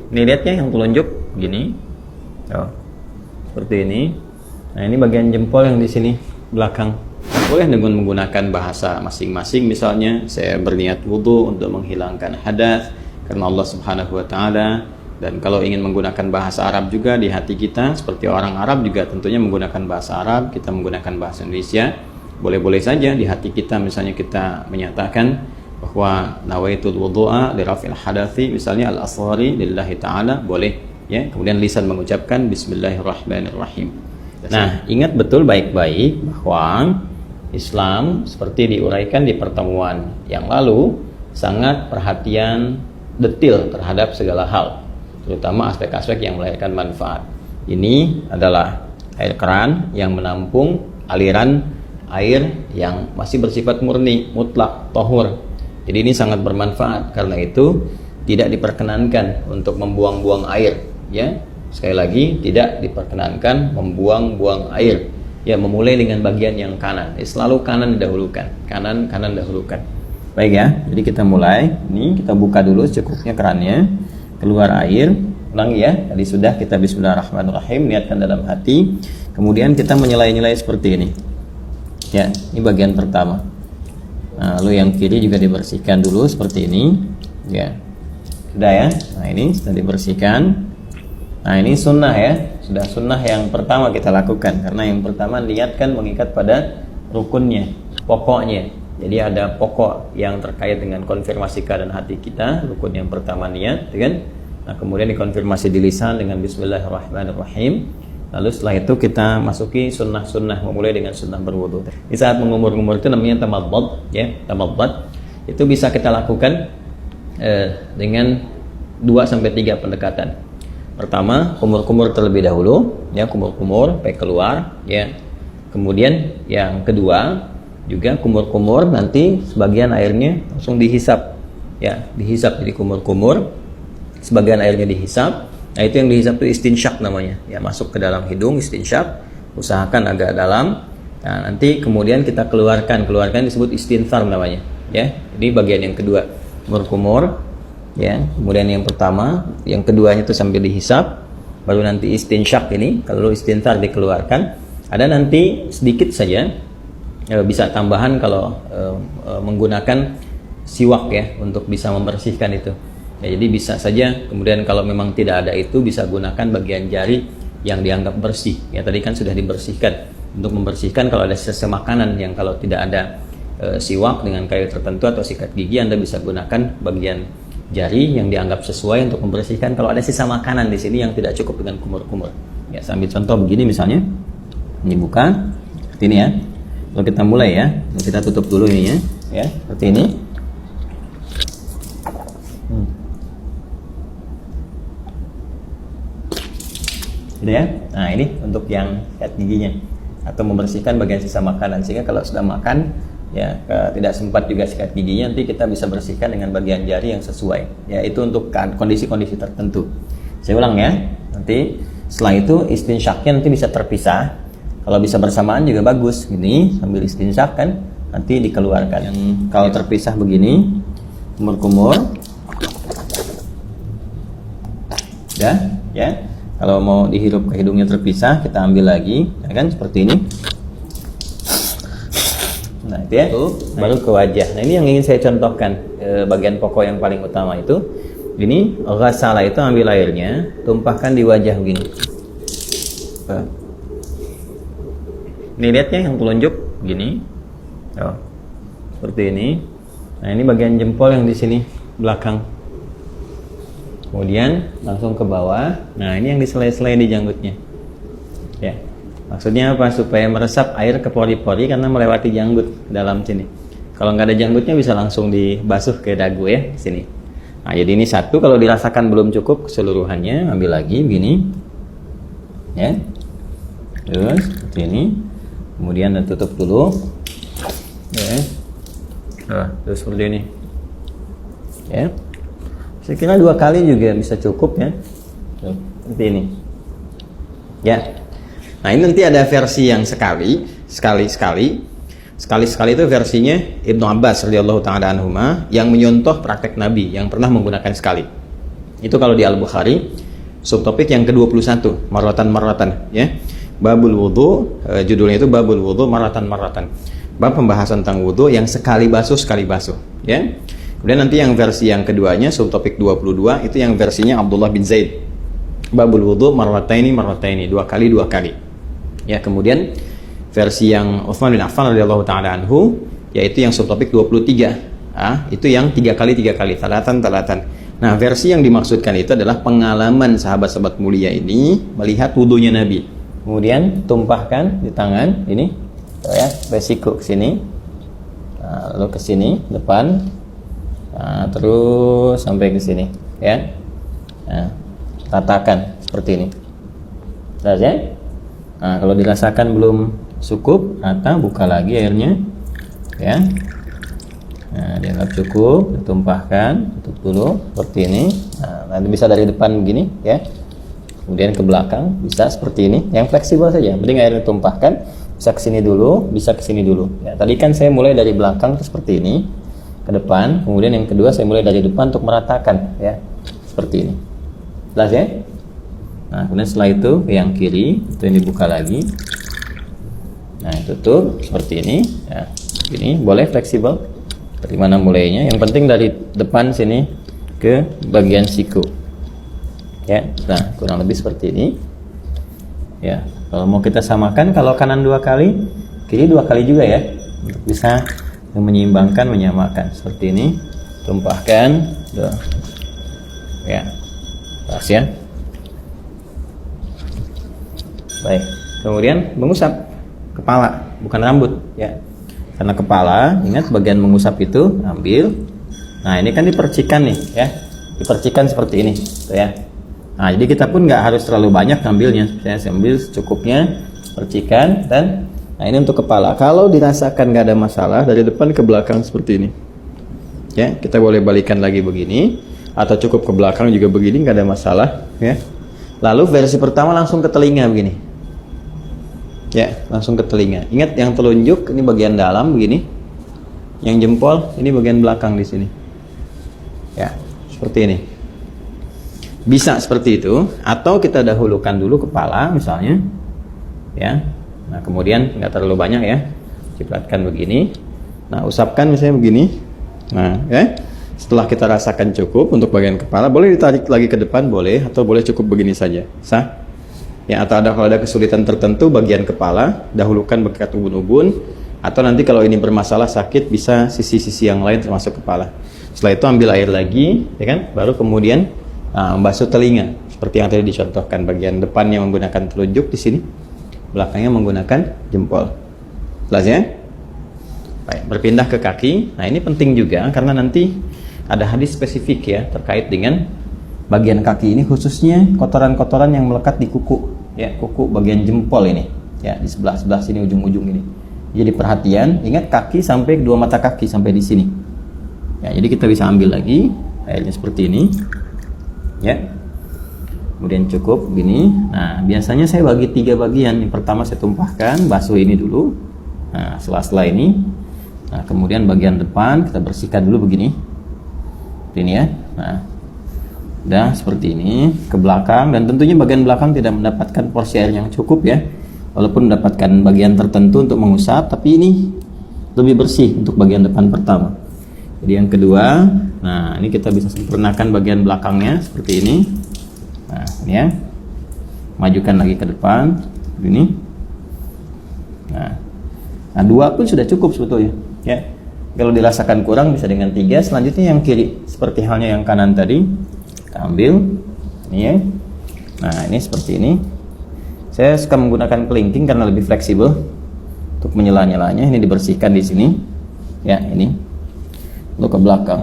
Ini lihat ya yang telunjuk gini. Oh, seperti ini. Nah, ini bagian jempol yang di sini belakang. Boleh dengan menggunakan bahasa masing-masing. Misalnya saya berniat wudhu untuk menghilangkan hadas karena Allah Subhanahu wa taala. Dan kalau ingin menggunakan bahasa Arab juga di hati kita, seperti orang Arab juga tentunya menggunakan bahasa Arab, kita menggunakan bahasa Indonesia, boleh-boleh saja di hati kita. Misalnya kita menyatakan bahwa nawaitul wudu'a li raf'il hadathi, misalnya al-asghari lillahi ta'ala, boleh ya. Kemudian lisan mengucapkan bismillahirrahmanirrahim. Nah, ingat betul baik-baik bahwa Islam seperti diuraikan di pertemuan yang lalu sangat perhatian detil terhadap segala hal, terutama aspek-aspek yang melahirkan manfaat. Ini adalah air keran yang menampung aliran air yang masih bersifat murni, mutlak, tahur. Jadi ini sangat bermanfaat. Karena itu tidak diperkenankan untuk membuang-buang air, ya. Sekali lagi, tidak diperkenankan membuang-buang air. Ya, memulai dengan bagian yang kanan. Selalu kanan didahulukan. Kanan dahulukan. Baik ya. Jadi kita mulai. Ini kita buka dulu secukupnya kerannya. Keluar air, ulangi ya. Tadi sudah kita bismillahirrahmanirrahim, niatkan dalam hati. Kemudian kita menyelai-nyelai seperti ini. Ya, ini bagian pertama. Nah, lalu yang kiri juga dibersihkan dulu seperti ini. Ya, sudah ya. Nah, ini sudah dibersihkan. Nah, ini sunnah ya. Sudah sunnah yang pertama kita lakukan. Karena yang pertama niatkan mengikat pada rukunnya, pokoknya. Jadi ada pokok yang terkait dengan konfirmasi keadaan hati kita. Rukun yang pertama niat, kan? Nah, kemudian dikonfirmasi di lisan dengan bismillahirrahmanirrahim. Lalu setelah itu kita masuki sunnah-sunnah, memulai dengan sunnah berwudu. Di saat mengumur-ngumur itu namanya tamadad, ya, tamadad. Itu bisa kita lakukan dengan 2-3 pendekatan. Pertama, kumur-kumur terlebih dahulu, ya, kumur-kumur sampai keluar, ya. Kemudian yang kedua juga kumur-kumur, nanti sebagian airnya langsung dihisap, ya, dihisap. Jadi kumur-kumur, sebagian airnya dihisap. Nah, itu yang dihisap itu istinsyak namanya, ya, masuk ke dalam hidung, istinsyak, usahakan agak dalam. Nah, nanti kemudian kita keluarkan disebut istinthar namanya, ya. Ini bagian yang kedua, kumur-kumur, ya. Kemudian yang pertama, yang keduanya itu sambil dihisap, baru nanti istinsyak ini, kalau istinthar dikeluarkan. Ada nanti sedikit saja, bisa tambahan kalau menggunakan siwak, ya, untuk bisa membersihkan itu. Ya, jadi bisa saja. Kemudian kalau memang tidak ada itu, bisa gunakan bagian jari yang dianggap bersih. Ya, tadi kan sudah dibersihkan. Untuk membersihkan kalau ada sisa makanan yang kalau tidak ada siwak dengan kayu tertentu atau sikat gigi, Anda bisa gunakan bagian jari yang dianggap sesuai untuk membersihkan kalau ada sisa makanan di sini yang tidak cukup dengan kumur-kumur. Ya, saya ambil contoh begini misalnya. Ini buka seperti ini ya. Lalu kita mulai ya. Lalu kita tutup dulu ini ya, seperti ini. Gitu ya. Nah, ini untuk yang sikat giginya atau membersihkan bagian sisa makanan, sehingga kalau sudah makan, ya, tidak sempat juga sikat giginya, nanti kita bisa bersihkan dengan bagian jari yang sesuai. Ya, itu untuk kondisi-kondisi tertentu. Saya ulang ya. Nanti setelah itu istinsyaknya nanti bisa terpisah. Kalau bisa bersamaan juga bagus. Gini, sambil istinsyak kan, nanti dikeluarkan. Yang kalau terpisah begini, kumur-kumur. Ya. Kalau mau dihirup ke hidungnya terpisah, kita ambil lagi, ya kan, seperti ini. Nah, itu ya. Baru ke wajah. Nah, ini yang ingin saya contohkan, bagian pokok yang paling utama itu. Ini ghasala itu ambil airnya, tumpahkan di wajah begini. Ini lihat ya yang telunjuk gini. Oh, seperti ini. Nah, ini bagian jempol yang di sini belakang. Kemudian langsung ke bawah. Nah, ini yang diselai-selai di janggutnya. Ya. Maksudnya apa? Supaya meresap air ke pori-pori karena melewati janggut dalam sini. Kalau nggak ada janggutnya bisa langsung dibasuh ke dagu ya, sini. Nah, jadi ini satu. Kalau dirasakan belum cukup keseluruhannya, ambil lagi begini. Ya. Terus seperti ini. Kemudian tutup dulu. Ya. Terus seperti ini. Ya. Saya kira 2 kali juga bisa cukup ya. Seperti ini. Ya. Nah, ini nanti ada versi yang sekali itu versinya Ibnu Abbas radhiyallahu taala anhuma yang menyontoh praktek Nabi yang pernah menggunakan sekali. Itu kalau di Al-Bukhari, subtopik yang ke-21, marratan ya. Babul wudu, judulnya itu Babul wudu marratan. Bab pembahasan tentang wudu yang sekali basuh ya. Kemudian nanti yang versi yang keduanya, subtopik 22, itu yang versinya Abdullah bin Zaid. Babul wudu marrataini, 2 kali. Ya, kemudian versi yang Utsman bin Affan radhiyallahu taala anhu, yaitu yang subtopik 23. Itu yang 3 kali, talatan. Nah, versi yang dimaksudkan itu adalah pengalaman sahabat-sahabat mulia ini melihat wudunya Nabi. Kemudian tumpahkan di tangan ini, ya, resiko ke sini, lalu ke sini depan, terus sampai ke sini, ya. Ratakan seperti ini. Jelas ya? Kalau dirasakan belum cukup, buka lagi airnya, ya. Dianggap cukup, ditumpahkan, tutup dulu seperti ini. Nanti bisa dari depan begini, ya. Kemudian ke belakang bisa seperti ini, yang fleksibel saja. Penting airnya ditumpahkan, bisa ke sini dulu, bisa ke sini dulu. Ya, tadi kan saya mulai dari belakang seperti ini ke depan, kemudian yang kedua saya mulai dari depan untuk meratakan, ya, seperti ini. Jelas ya? Nah, kemudian setelah itu yang kiri itu yang dibuka lagi. Nah, tutup seperti ini, ya. Ini boleh fleksibel. Dari mana mulainya? Yang penting dari depan sini ke bagian siku. Ya, nah kurang lebih seperti ini. Ya, kalau mau kita samakan, kalau kanan 2 kali, kiri 2 kali juga ya, untuk bisa menyeimbangkan, menyamakan seperti ini. Tumpahkan, ya, pas ya. Baik, kemudian mengusap kepala, bukan rambut, ya. Karena kepala, ingat bagian mengusap itu ambil. Nah, ini kan dipercikan nih, ya, dipercikan seperti ini, tuh ya. Nah, jadi kita pun nggak harus terlalu banyak ngambilnya. Saya ambil secukupnya, percikan, dan nah ini untuk kepala. Kalau dirasakan nggak ada masalah, dari depan ke belakang seperti ini. Ya, kita boleh balikan lagi begini, atau cukup ke belakang juga begini, nggak ada masalah. Ya. Lalu versi pertama langsung ke telinga begini. Ya, langsung ke telinga. Ingat yang telunjuk ini bagian dalam begini, yang jempol ini bagian belakang di sini. Ya, seperti ini. Bisa seperti itu, atau kita dahulukan dulu kepala misalnya, ya. Nah, kemudian nggak terlalu banyak ya, cipratkan begini. Nah, usapkan misalnya begini. Nah, ya. Setelah kita rasakan cukup untuk bagian kepala, boleh ditarik lagi ke depan, boleh, atau boleh cukup begini saja, sah. Ya, atau kalau ada kesulitan tertentu bagian kepala, dahulukan bekat ubun-ubun, atau nanti kalau ini bermasalah sakit bisa sisi-sisi yang lain termasuk kepala. Setelah itu ambil air lagi, ya kan? Baru kemudian membasuh telinga seperti yang tadi dicontohkan, bagian depannya menggunakan telunjuk di sini, belakangnya menggunakan jempol. Jelas ya? Baik, berpindah ke kaki. Nah, ini penting juga karena nanti ada hadis spesifik ya terkait dengan bagian kaki ini, khususnya kotoran-kotoran yang melekat di kuku, ya, kuku bagian jempol ini, ya, di sebelah sini ujung-ujung ini. Jadi perhatian, ingat kaki sampai 2 mata kaki sampai di sini. Ya, jadi kita bisa ambil lagi airnya seperti ini. Ya, kemudian cukup gini. Nah, biasanya saya bagi 3 bagian. Yang pertama saya tumpahkan, basuh ini dulu. Nah, setelah ini, nah kemudian bagian depan kita bersihkan dulu begini. Ini ya. Nah, udah seperti ini ke belakang, dan tentunya bagian belakang tidak mendapatkan porsi air yang cukup ya. Walaupun mendapatkan bagian tertentu untuk mengusap, tapi ini lebih bersih untuk bagian depan pertama. Jadi yang kedua, nah ini kita bisa sempurnakan bagian belakangnya seperti ini. Nah, ini ya. Majukan lagi ke depan ini. Nah, 2 pun sudah cukup sebetulnya, ya. Kalau dirasakan kurang bisa dengan 3. Selanjutnya yang kiri, seperti halnya yang kanan tadi. Kita ambil ini ya. Nah, ini seperti ini. Saya suka menggunakan kelingking karena lebih fleksibel untuk menyela-nyelanya. Ini dibersihkan di sini. Ya, ini. Lalu ke belakang.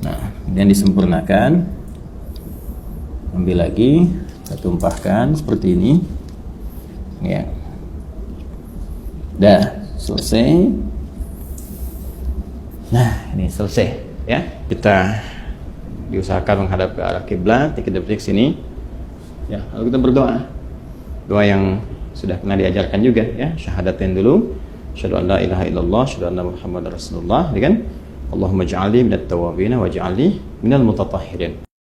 Nah, kemudian disempurnakan. Ambil lagi, kita tumpahkan seperti ini. Ya. Dah, selesai. Nah, ini selesai ya. Kita diusahakan menghadap ke arah kiblat, detik-detik sini. Ya, lalu kita berdoa. Doa yang sudah pernah diajarkan juga ya, syahadatin dulu. Asyhadu an la ilaha illallah, asyhadu anna Muhammadar Rasulullah, kan? Allahumma ij'alni minat tawwabin waj'alni minal mutatahhirin.